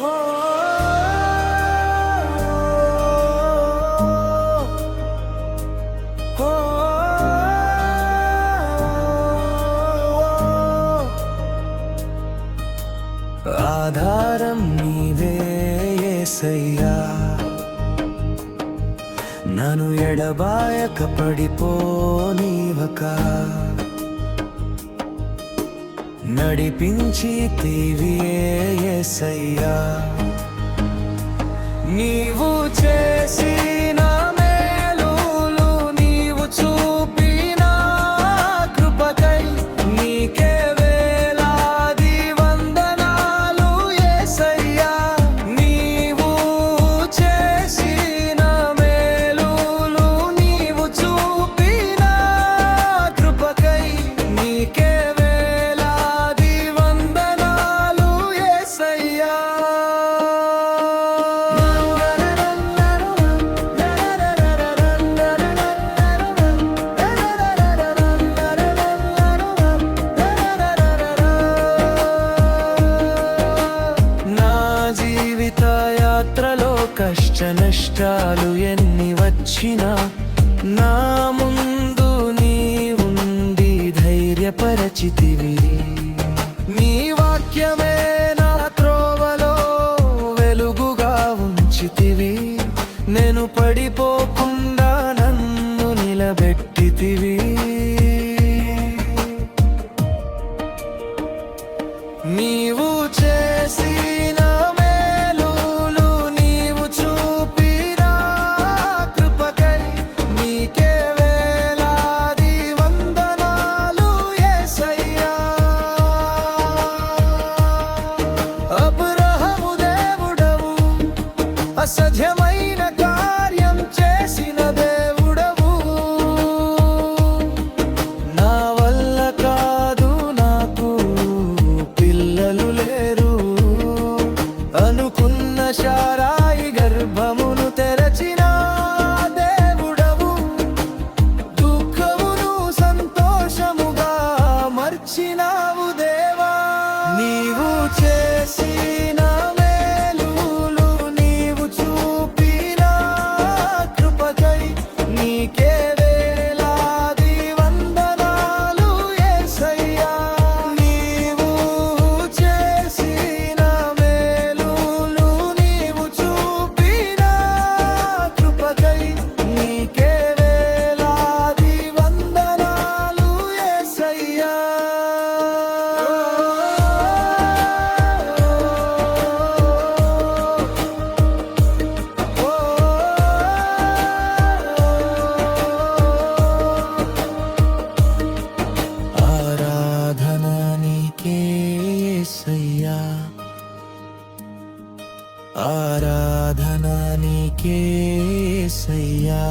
ఓ ఓ ఆధారం నీవే యేసయ్యా, నన్ను ఎడబాయక పడిపోనివక నడిపించితివి యేసయ్యా. నీవు చేసిన మేలులు, నీవు చూపిన కృపకై నీకే వేలాది వందనాలు యేసయ్యా. నీవు చేసిన మేలులు, నీవు చూపిన కృపకై నీకే వేలాది వందనాలు యేసయ్యా. కష్ట నష్టాలు ఎన్ని వచ్చినా నా ముందు నీవుండి ధైర్యపరచితివి. నీ వాక్యమే నా త్రోవలో వెలుగుగా ఉంచితివి. నేను పడిపోకుండా నన్ను నిలబెట్టితివి. నీవు చేసిన అసాధ్యమైన కార్యం చేసిన దేవుడవు. నా వల్ల కాదు, నాకు పిల్లలు లేరు అనుకున్న శారాయి గర్భమును తెరచిన దేవుడవు. దుఃఖమును సంతోషముగా మర్చినావు దేవా. నీవు చేసిన ఆరాధన నీకే యేసయ్యా.